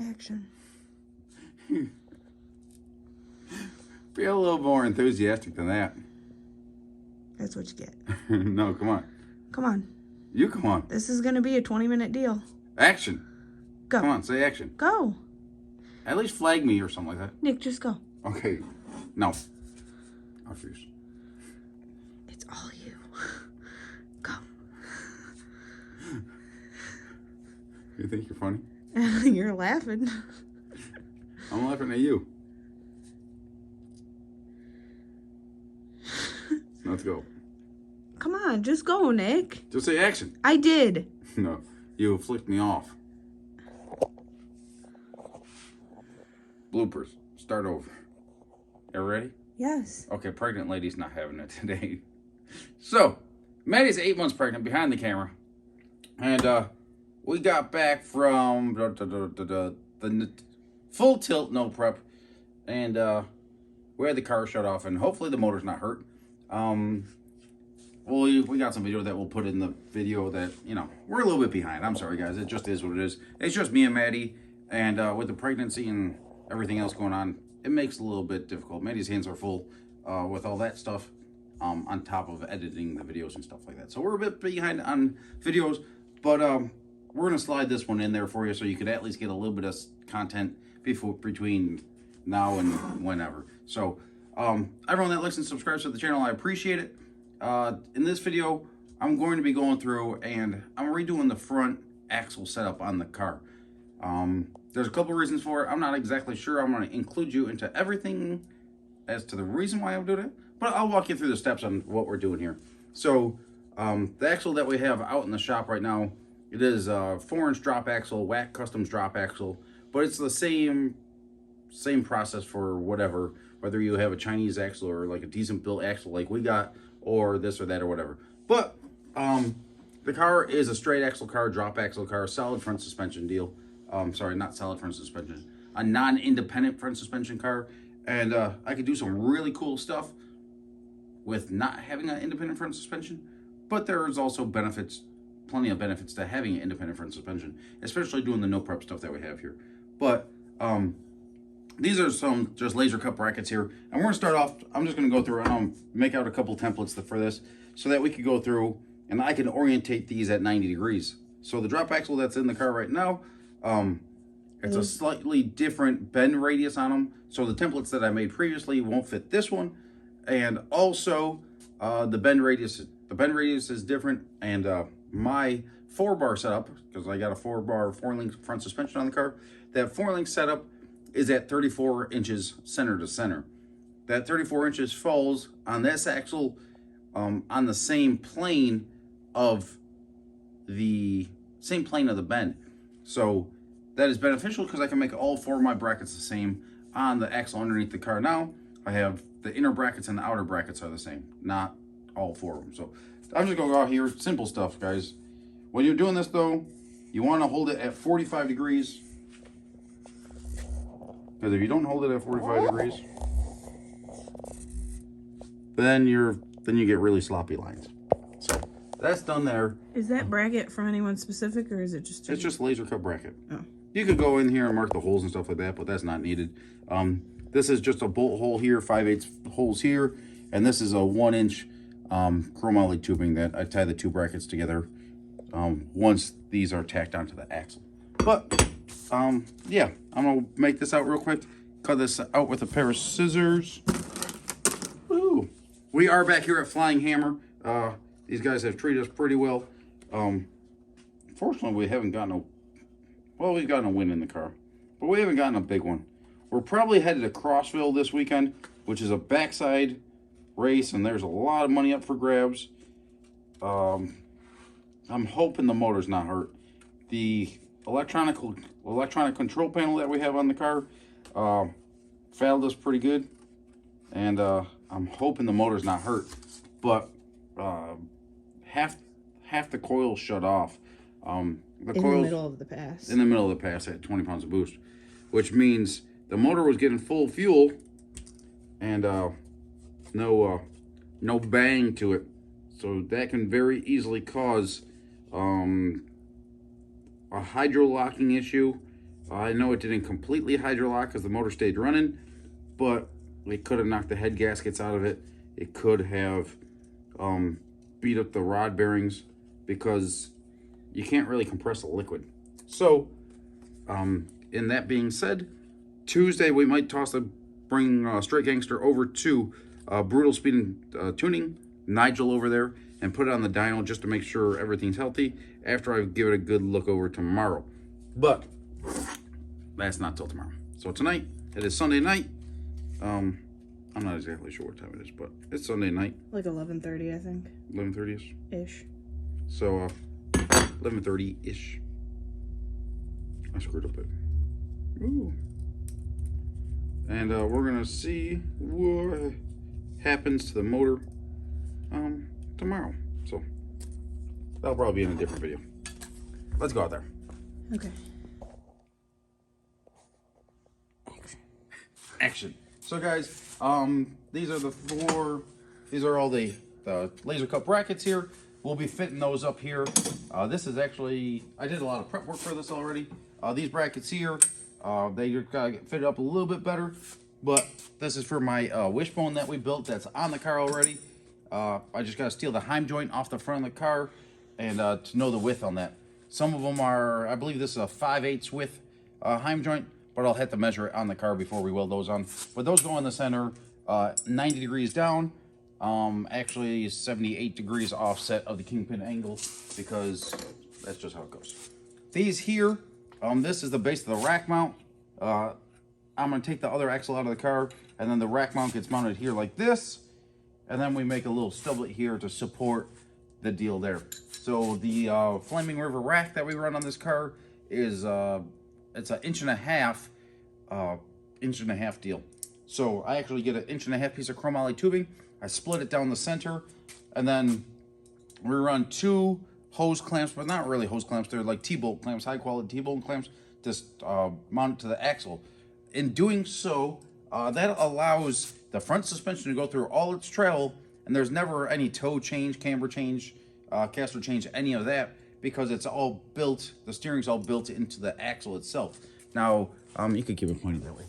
Action. Be a little more enthusiastic than that. That's what you get. No, come on. Come on. You come on. This is going to be a 20-minute deal. Action. Go. Come on, say action. Go. At least flag me or something like that. Nick, just go. Okay. No. I refuse. It's all you. Go. You think you're funny? You're laughing. I'm laughing at you. Let's go. Come on, just go, Nick. Just say action. I did. No, you flicked me off. Bloopers. Start over. You ready? Yes. Okay, pregnant lady's not having it today. So, Maddy's 8 months pregnant behind the camera. And we got back from the full tilt, no prep. And we had the car shut off, and hopefully the motor's not hurt. Well, we got some video that we'll put in the video that, you know, we're a little bit behind. I'm sorry, guys. It just is what it is. It's just me and Maddy. And with the pregnancy and everything else going on, it makes it a little bit difficult. Maddy's hands are full with all that stuff on top of editing the videos and stuff like that. So we're a bit behind on videos, but we're going to slide this one in there for you so you could at least get a little bit of content between now and whenever. So everyone that likes and subscribes to the channel, I appreciate it. In this video, I'm going to be going through and I'm redoing the front axle setup on the car. There's a couple reasons for it. I'm not exactly sure. I'm going to include you into everything as to the reason why I'm doing it, but I'll walk you through the steps on what we're doing here. So the axle that we have out in the shop right now, it is a 4-inch drop axle, Whack Customs drop axle, but it's the same process for whatever, whether you have a Chinese axle or like a decent built axle like we got, or this or that or whatever. But the car is a straight axle car, drop axle car, solid front suspension deal. Sorry, not solid front suspension, a non-independent front suspension car. And I could do some really cool stuff with not having an independent front suspension, but there's also benefits, plenty of benefits to having an independent front suspension, especially doing the no prep stuff that we have here. But these are some just laser cut brackets here, and we're gonna start off. I'm just gonna go through and make out a couple templates for this so that we could go through and I can orientate these at 90 degrees. So the drop axle that's in the car right now, it's a slightly different bend radius on them. So the templates that I made previously won't fit this one. And also the bend radius is different. And my 4-bar setup, because I got a 4-bar 4-link front suspension on the car, that 4-link setup is at 34 inches center to center. That 34 inches falls on this axle on the same plane of the bend. So that is beneficial because I can make all 4 of my brackets the same on the axle underneath the car. Now I have the inner brackets and the outer brackets are the same, not all 4 of them. So I'm just gonna go out here, simple stuff, guys. When you're doing this though, you want to hold it at 45 degrees. Because if you don't hold it at 45 degrees, then you get really sloppy lines. So that's done there. Is that bracket from anyone specific, or is it just? It's just laser cut bracket. Oh. You could go in here and mark the holes and stuff like that, but that's not needed. This is just a bolt hole here, 5/8 holes here, and this is a 1-inch chromoly tubing that I tie the 2 brackets together once these are tacked onto the axle. But yeah, I'm gonna make this out real quick. Cut this out with a pair of scissors. Woo! We are back here at Flying Hammer. These guys have treated us pretty well. Fortunately, we haven't gotten we've gotten a win in the car, but we haven't gotten a big one. We're probably headed to Crossville this weekend, which is a backside race, and there's a lot of money up for grabs. I'm hoping the motor's not hurt. The electronic control panel that we have on the car failed us pretty good, and I'm hoping the motor's not hurt. But half the coil shut off. In the middle of the pass. In the middle of the pass at 20 pounds of boost, which means the motor was getting full fuel and no bang to it. So that can very easily cause a hydro locking issue I know it didn't completely hydrolock because the motor stayed running, but it could have knocked the head gaskets out of it. It could have beat up the rod bearings because you can't really compress a liquid. So, in that being said, Tuesday we might bring Straight Gangster over to Brutal Speed and Tuning, Nigel over there, and put it on the dyno just to make sure everything's healthy after I give it a good look over tomorrow. But that's not till tomorrow. So tonight, it is Sunday night. I'm not exactly sure what time it is, but it's Sunday night. Like 11:30, I think. 11:30ish. Ish. So 11:30ish. I screwed up it. Ooh. And we're gonna see what happens to the motor tomorrow. So that'll probably be in a different video. Let's go out there. Okay. Action. So guys, these are all the laser cut brackets here. We'll be fitting those up here. This is actually, I did a lot of prep work for this already. These brackets here, they gotta get fitted up a little bit better, but this is for my wishbone that we built that's on the car already. I just gotta steal the heim joint off the front of the car and to know the width on that. Some of them are, I believe this is a 5/8 width heim joint, but I'll have to measure it on the car before we weld those on. But those go in the center, 90 degrees down, actually 78 degrees offset of the kingpin angle, because that's just how it goes. These here, this is the base of the rack mount. I'm gonna take the other axle out of the car, and then the rack mount gets mounted here like this, and then we make a little stublet here to support the deal there. So the Flaming River rack that we run on this car is it's an inch and a half deal. So I actually get an 1.5 inch piece of chromoly tubing. I split it down the center, and then we run 2 hose clamps, but not really hose clamps. They're like T-bolt clamps, high quality T-bolt clamps, just mount it to the axle. In doing so, that allows the front suspension to go through all its travel, and there's never any toe change, camber change, caster change, any of that, because it's all built, the steering's all built into the axle itself. Now, you could keep it pointed that way.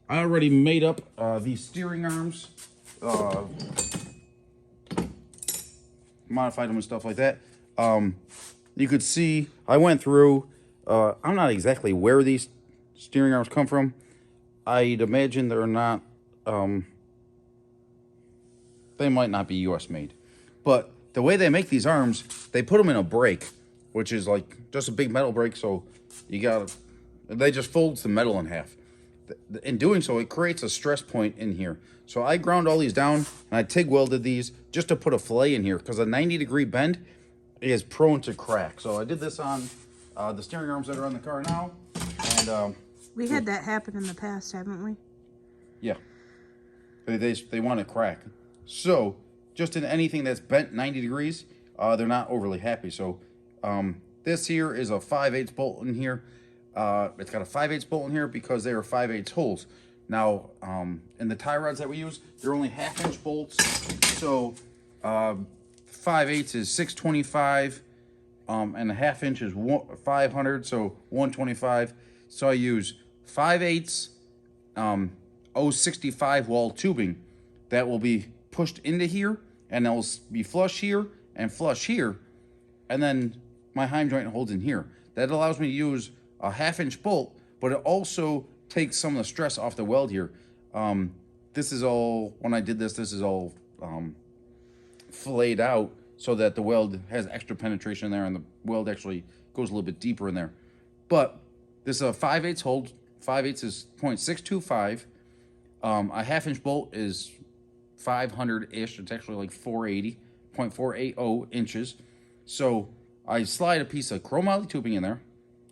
I already made up these steering arms, modified them and stuff like that. You could see, I went through, I'm not exactly where these steering arms come from. I'd imagine they're not, they might not be US made. But the way they make these arms, they put them in a brake, which is like just a big metal brake, so you gotta, they just folds the metal in half. In doing so, it creates a stress point in here. So I ground all these down, and I TIG welded these just to put a fillet in here, because a 90-degree bend is prone to crack. So I did this on the steering arms that are on the car now, and we had that happen in the past, haven't we? Yeah, they want to crack. So just in anything that's bent 90 degrees, they're not overly happy. So this here is a 5/8 bolt in here. It's got a 5/8 bolt in here because they are 5/8 holes. Now, in the tie rods that we use, they're only 1/2 inch bolts. So 5/8 is 625, and a 1/2 inch is 500, so 125. So I use 5/8 065 wall tubing that will be pushed into here, and it will be flush here and flush here, and then my heim joint holds in here. That allows me to use a 1/2 inch bolt, but it also takes some of the stress off the weld here. This is all, when I did this is all filleted out so that the weld has extra penetration there, and the weld actually goes a little bit deeper in there. But this is a 5/8 hold. 5/8 is 0.625. A 1/2 inch bolt is 500-ish. It's actually like 480, 0.480 inches. So I slide a piece of chromoly tubing in there.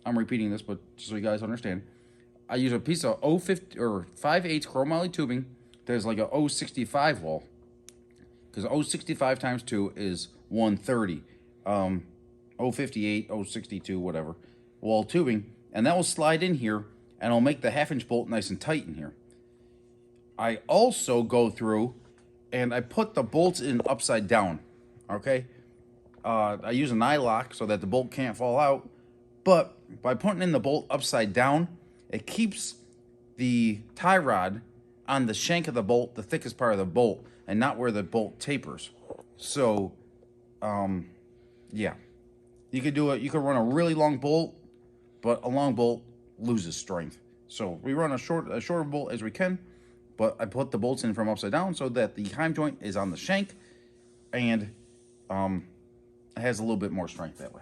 I'm repeating this, but just so you guys understand. I use a piece of 050 or 5/8 chromoly tubing that's like a 065 wall, because 065 times 2 is 130. 058, 062, whatever, wall tubing, and that will slide in here, and I'll make the 1/2 inch bolt nice and tight in here. I also go through and I put the bolts in upside down. Okay, I use an eye lock so that the bolt can't fall out. But by putting in the bolt upside down, it keeps the tie rod on the shank of the bolt, the thickest part of the bolt, and not where the bolt tapers. So, yeah. You could do it. You could run a really long bolt, but a long bolt loses strength. So we run a shorter bolt as we can, but I put the bolts in from upside down so that the heim joint is on the shank, and it has a little bit more strength that way.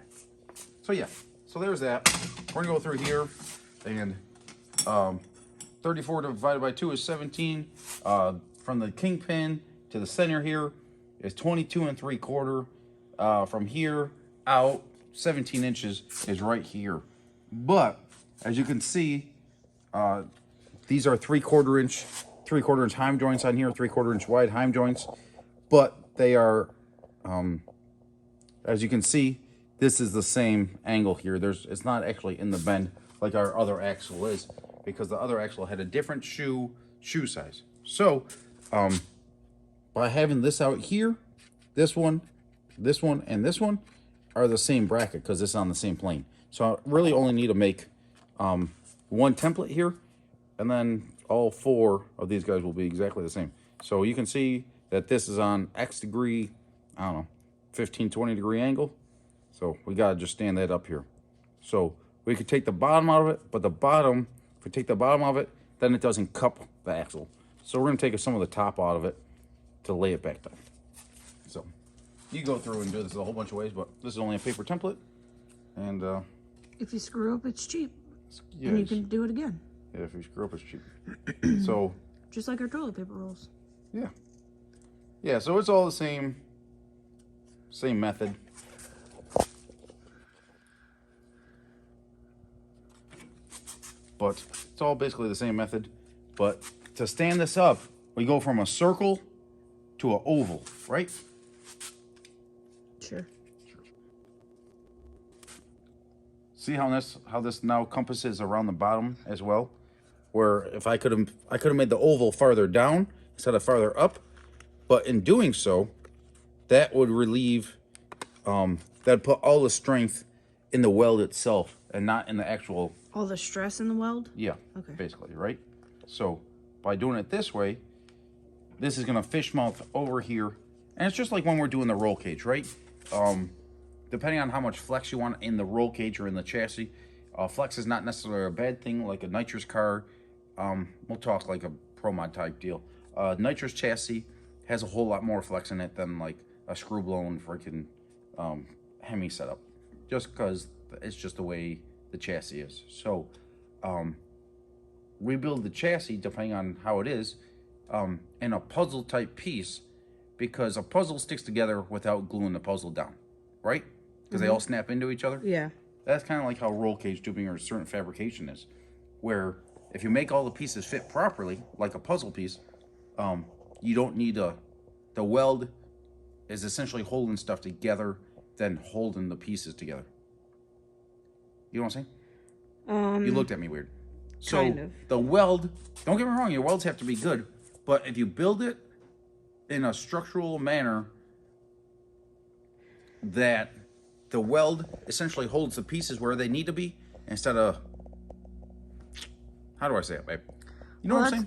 So yeah, so there's that. We're gonna go through here, and 34 divided by 2 is 17. From the kingpin to the center here is 22 3/4. From here out, 17 inches is right here. But as you can see, these are 3/4 inch heim joints on here, 3/4 inch wide heim joints. But they are, as you can see, this is the same angle here. It's not actually in the bend like our other axle is, because the other axle had a different shoe size. So, by having this out here, this one, and this one are the same bracket because it's on the same plane. So I really only need to make one template here, and then all 4 of these guys will be exactly the same. So you can see that this is on X degree, I don't know, 15, 20 degree angle. So we gotta just stand that up here. So we could take the bottom out of it, but the bottom, if we take the bottom of it, then it doesn't cup the axle. So we're gonna take some of the top out of it to lay it back down. So you go through and do this a whole bunch of ways, but this is only a paper template. And If you screw up, it's cheap. yeah, And you can do it again. yeah, if you screw up, it's cheap. So Just like our toilet paper rolls. yeah, yeah. So it's all the same method. But it's all basically the same method. But to stand this up, we go from a circle to an oval, right? Sure. See how this now compasses around the bottom as well? Where if I could have made the oval farther down instead of farther up, but in doing so, that would relieve, that'd put all the strength in the weld itself and not in the actual. All the stress in the weld? Yeah, okay. Basically, right? So by doing it this way, this is gonna fish mouth over here, and it's just like when we're doing the roll cage, right? Depending on how much flex you want in the roll cage or in the chassis, flex is not necessarily a bad thing. Like a nitrous car, we'll talk like a Pro Mod type deal. Nitrous chassis has a whole lot more flex in it than like a screw blown freaking Hemi setup, just because it's just the way the chassis is. So we build the chassis depending on how it is in a puzzle type piece, because a puzzle sticks together without gluing the puzzle down, right? Because they all snap into each other. Yeah. That's kind of like how roll cage tubing or certain fabrication is, where if you make all the pieces fit properly, like a puzzle piece, you don't need the weld is essentially holding stuff together, then holding the pieces together. You know what I'm saying? You looked at me weird. So kind of. the weld, don't get me wrong, your welds have to be good, but if you build it in a structural manner that the weld essentially holds the pieces where they need to be, instead of, how do I say it, babe? You know what I'm saying?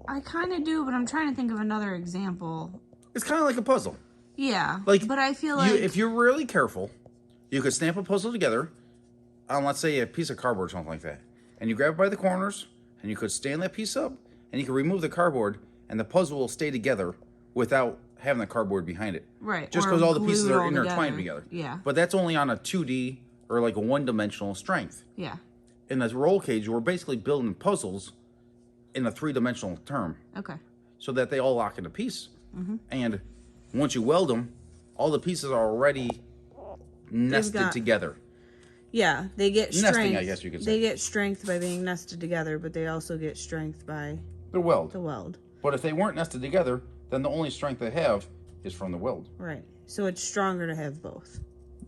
I kind of do, but I'm trying to think of another example. It's kind of like a puzzle. Yeah, Like, but I feel like if you're really careful, you could snap a puzzle together on, let's say, a piece of cardboard or something like that. And you grab it by the corners, and you could stand that piece up, and you can remove the cardboard, and the puzzle will stay together without having the cardboard behind it. right, Just or because all the glue pieces it are all intertwined together. Yeah. But that's only on a 2D or like a one-dimensional strength. Yeah. In this roll cage, we're basically building puzzles in a 3-dimensional term, Okay. so that they all lock into piece. And once you weld them, all the pieces are already nested together. Yeah, they get strength. Nesting, I guess you could say. They get strength by being nested together, but they also get strength by The weld. the weld. But if they weren't nested together, then the only strength they have is from the weld. Right. So it's stronger to have both.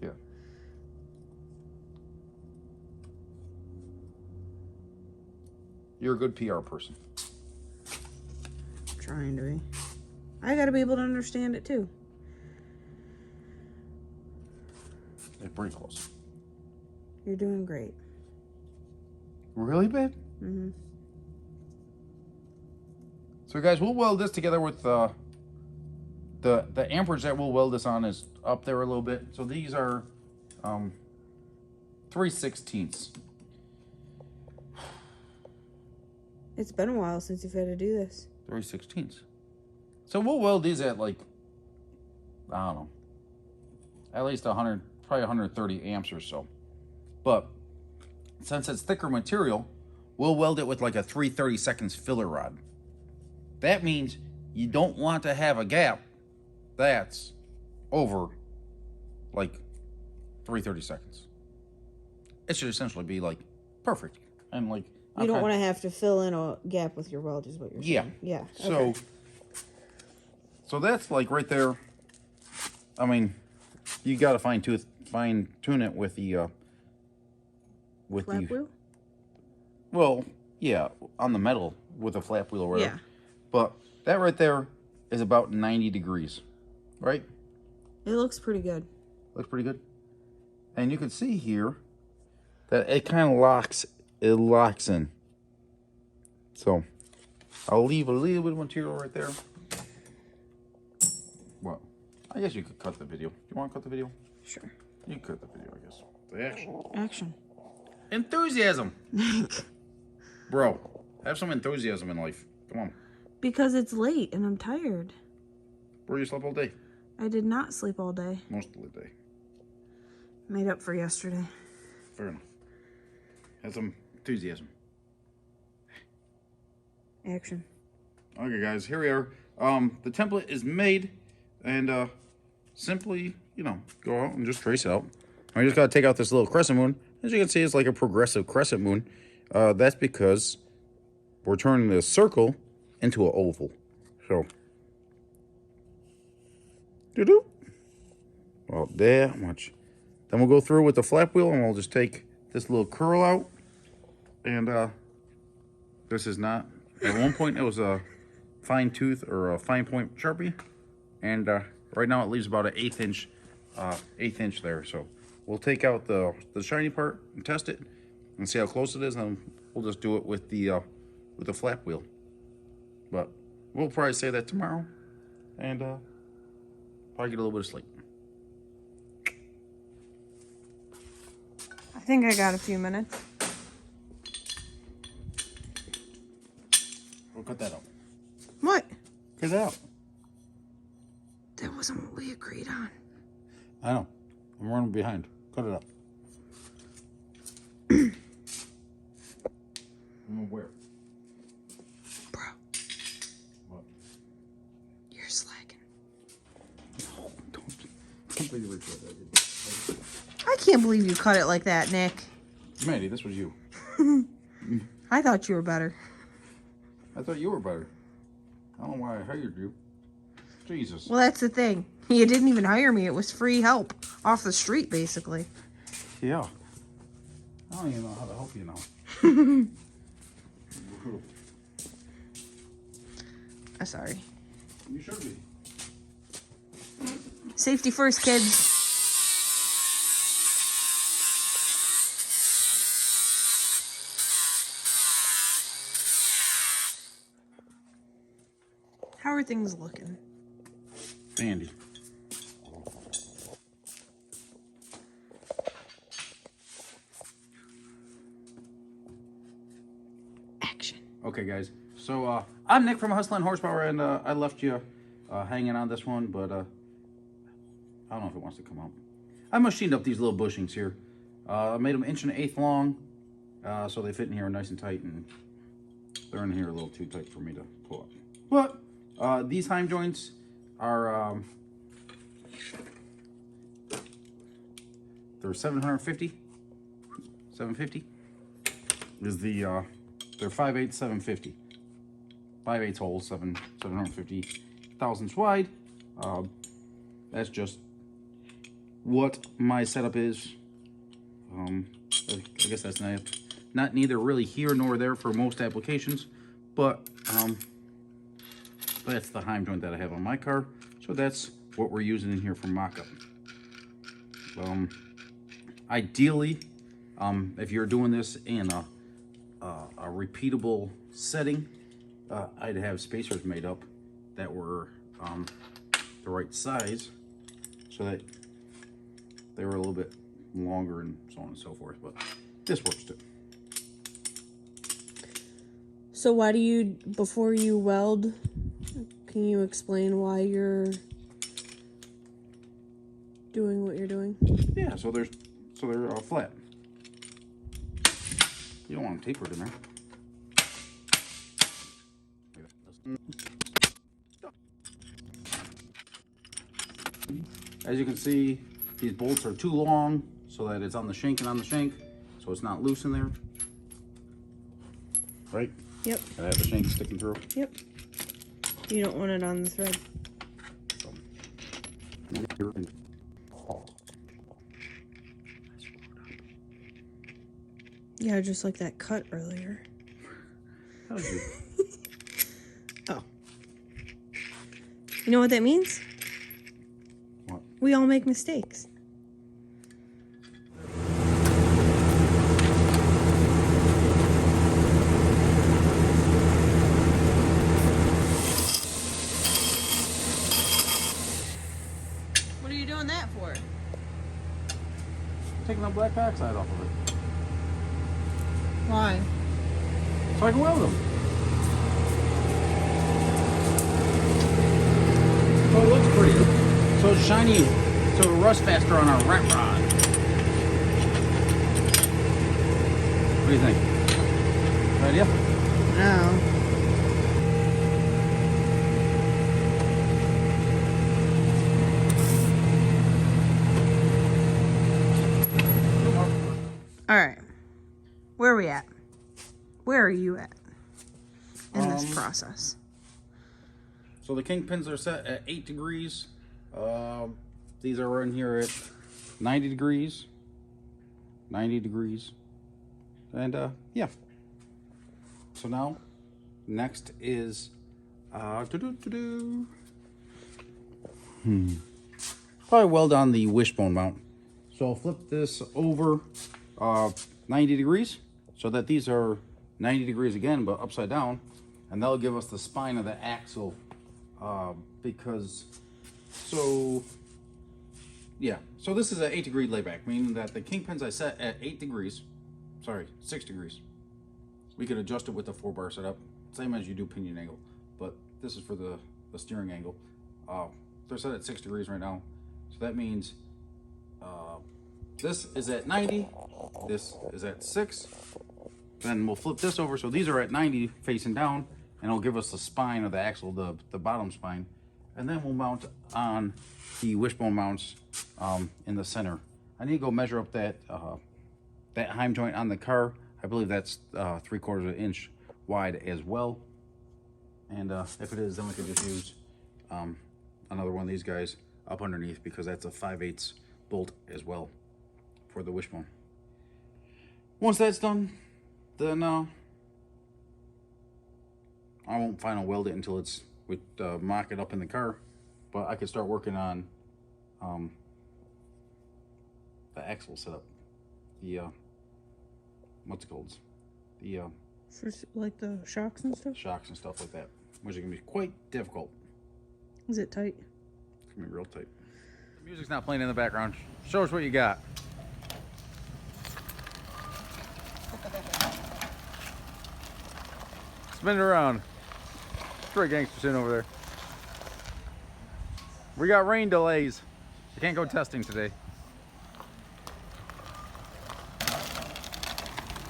Yeah. You're a good PR person. Trying to be. I gotta be able to understand it too. They're pretty close. You're doing great. Really, babe? Mm-hmm. So, guys, we'll weld this together with the amperage that we'll weld this on is up there a little bit. So these are 3/16. It's been a while since you've had to do this. 3/16. So we'll weld these at like, I don't know, at least 100, probably 130 amps or so. But since it's thicker material, we'll weld it with like a 3/32 filler rod. That means you don't want to have a gap that's over like 3/32. It should essentially be like perfect. And like, you don't want to have to fill in a gap with your weld is what you're saying. Yeah. So, so that's like right there. I mean, you got to fine tune it with the flap wheel? Well, yeah, on the metal with a flap wheel or whatever. Yeah. But that right there is about 90 degrees, right? It looks pretty good. Looks pretty good. And you can see here that it kind of locks in. So I'll leave a little bit of material right there. Well, I guess you could cut the video. Do you want to cut the video? Sure. You can cut the video, I guess. Action. Action. Enthusiasm. Bro, have some enthusiasm in life. Come on. Because it's late and I'm tired. Bro, you slept all day. I did not sleep all day. Most of the day. Made up for yesterday. Fair enough. Have some enthusiasm. Action. Okay, guys, here we are. The template is made, and simply, you know, go out and just trace it out. I just gotta take out this little crescent moon. As you can see, it's like a progressive crescent moon. That's because we're turning the circle into an oval. So, well, that much. Then we'll go through with the flap wheel, and we'll just take this little curl out. And this is not. At one point, it was a fine tooth or a fine point Sharpie, and right now it leaves about an eighth inch there. So we'll take out the shiny part and test it and see how close it is, and we'll just do it with the flap wheel. But we'll probably say that tomorrow, and probably get a little bit of sleep. I think I got a few minutes. We'll cut that out. What? Cut that out. That wasn't what we agreed on. I know. I'm running behind. Cut it out. I'm aware. Bro. What? You're slacking. No, don't. I can't believe you recorded that. I can't believe you cut it like that, Nick. Maddy, this was you. I thought you were better. I thought you were better. I don't know why I hired you. Jesus. Well, that's the thing. You didn't even hire me. It was free help off the street, basically. Yeah. I don't even know how to help you now. I'm sorry. You should be. Safety first, kids. How are things looking? Andy. Action. Okay, guys. So, I'm Nick from Hustlin' Horsepower, and I left you hanging on this one, but I don't know if it wants to come out. I machined up these little bushings here. I made them 1.1 long, so they fit in here nice and tight, and they're in here a little too tight for me to pull up. But these heim joints are they're 750 is the they're 5/8 750 5/8 holes, 750 thousandths wide. That's just what my setup is. I guess that's not neither really here nor there for most applications, but that's the heim joint that I have on my car, so that's what we're using in here for mock-up. Ideally, If you're doing this in a repeatable setting, I'd have spacers made up that were the right size so that they were a little bit longer and so on and so forth, but this works too. So why do you, before you weld, can you explain why you're doing what you're doing? Yeah, so they're flat. You don't want them tapered in there. As you can see, these bolts are too long so that it's on the shank and on the shank, so it's not loose in there. Right? Yep. I have the shank sticking through. Yep. You don't want it on the thread. So, yeah, just like that cut earlier. how did you? Oh. You know what that means? What? We all make mistakes. What are you doing that for? Taking the black backside off of it. Why? So I can weld them. So it looks pretty. So it's shiny, so it'll rust faster on our rat rod. What do you think? Good idea? No. All right. Where are we at? Where are you at in this process? So the kingpins are set at 8 degrees. These are in here at 90 degrees. 90 degrees. And yeah. So now, next is probably weld on the wishbone mount. So I'll flip this over 90 degrees so that these are 90 degrees again, but upside down, and that'll give us the spine of the axle. Because, so yeah, so this is an 8 degree layback, meaning that the kingpins I set at 8 degrees, sorry, 6 degrees. We could adjust it with the 4-bar setup, same as you do pinion angle, but this is for the steering angle. They're set at 6 degrees right now, so that means this is at 90, this is at 6. Then we'll flip this over, so these are at 90 facing down, and it'll give us the spine of the axle, the bottom spine. And then we'll mount on the wishbone mounts in the center. I need to go measure up that heim joint on the car. I believe that's 3/4 of an inch wide as well. And if it is, then we could just use another one of these guys up underneath, because that's a 5/8 bolt as well for the wishbone. Once that's done, then I won't final weld it until it's with mock it up in the car, but I could start working on the axle setup. The what's it called? The For like the shocks and stuff? Shocks and stuff like that, which is gonna be quite difficult. Is it tight? It's gonna be real tight. The music's not playing in the background. Show us what you got. Spin it around. Straight gangster sitting over there. We got rain delays. You can't go testing today.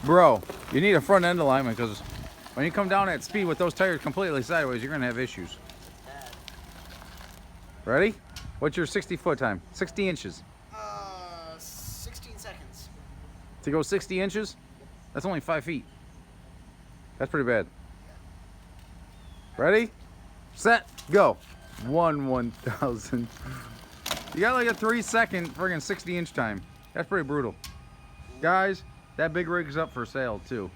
Bro, you need a front end alignment, because when you come down at speed with those tires completely sideways, you're gonna have issues. Ready? What's your 60-foot time? 60 inches. 16 seconds. To go 60 inches? That's only 5 feet. That's pretty bad. Ready? Set, go. 1/1000. You got like a 3-second friggin' 60-inch time. That's pretty brutal. Guys, that big rig's up for sale too,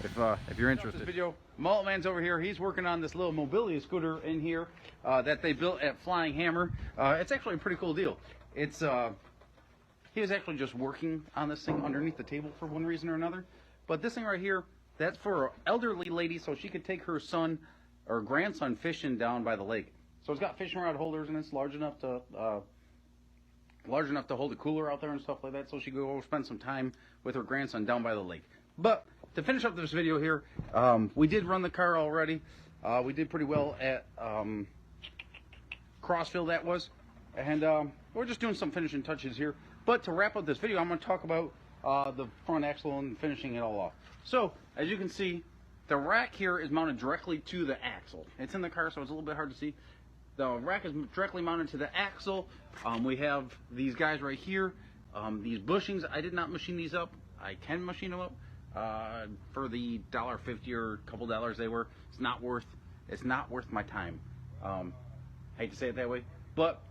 if you're interested. This video, Maltman's over here. He's working on this little mobility scooter in here that they built at Flying Hammer. It's actually a pretty cool deal. It's He was actually just working on this thing underneath the table for one reason or another. But this thing right here, that's for an elderly lady, so she could take her son or grandson fishing down by the lake. So it's got fishing rod holders, and it's large enough to hold a cooler out there and stuff like that, so she could go spend some time with her grandson down by the lake. But to finish up this video here, we did run the car already. We did pretty well at Crossville, that was, and we're just doing some finishing touches here. But to wrap up this video, I'm going to talk about the front axle and finishing it all off. So as you can see, the rack here is mounted directly to the axle. It's in the car, so it's a little bit hard to see. The rack is directly mounted to the axle. We have these guys right here, these bushings. I did not machine these up. I can machine them up for the $1.50 or a couple dollars they were. It's not worth my time. Hate to say it that way, but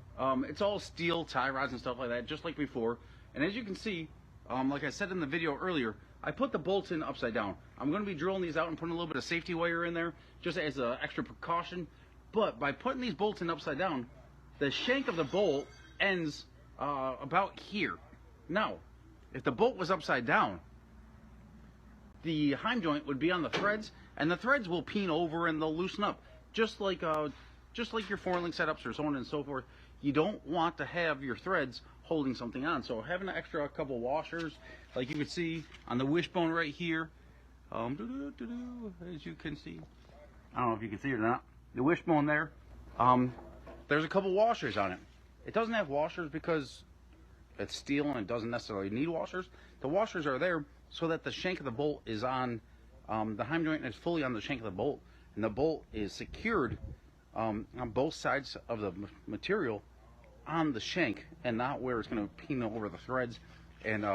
it's all steel tie rods and stuff like that, just like before. And as you can see, like I said in the video earlier, I put the bolts in upside down. I'm going to be drilling these out and putting a little bit of safety wire in there just as an extra precaution. But by putting these bolts in upside down, the shank of the bolt ends about here. Now, if the bolt was upside down, the heim joint would be on the threads, and the threads will peen over and they'll loosen up, just like your 4-link setups or so on and so forth. You don't want to have your threads holding something on. So having an extra couple washers, like you can see on the wishbone right here, as you can see, I don't know if you can see it or not, the wishbone there, there's a couple washers on it. It doesn't have washers because it's steel and it doesn't necessarily need washers. The washers are there so that the shank of the bolt is on, the heim joint is fully on the shank of the bolt, and the bolt is secured on both sides of the material on the shank, and not where it's going to peen over the threads, and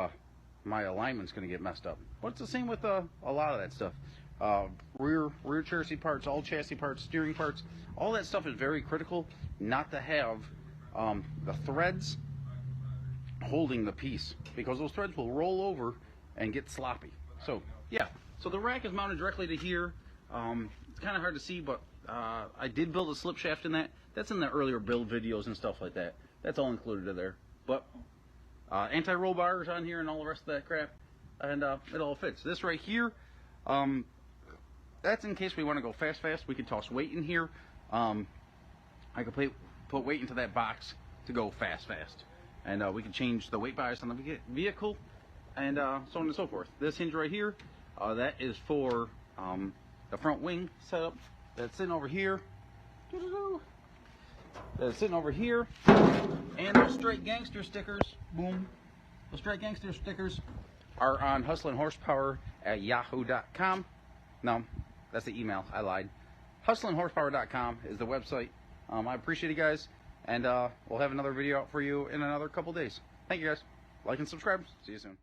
my alignment's going to get messed up. But it's the same with a lot of that stuff. Rear chassis parts, all chassis parts, steering parts, all that stuff is very critical not to have the threads holding the piece, because those threads will roll over and get sloppy. So yeah, so the rack is mounted directly to here. It's kind of hard to see, but I did build a slip shaft in that. That's in the earlier build videos and stuff like that. That's all included in there. But anti-roll bars on here and all the rest of that crap, and it all fits. This right here, that's in case we want to go fast. We can toss weight in here. I could put weight into that box to go fast. And we can change the weight bias on the vehicle, and so on and so forth. This hinge right here, that is for the front wing setup. That's sitting over here. That's sitting over here. And those Straight Gangster stickers, boom. Those Straight Gangster stickers are on HustlinHorsepower@yahoo.com. No, that's the email. I lied. HustlinHorsepower.com is the website. I appreciate you guys, and we'll have another video out for you in another couple days. Thank you guys. Like and subscribe. See you soon.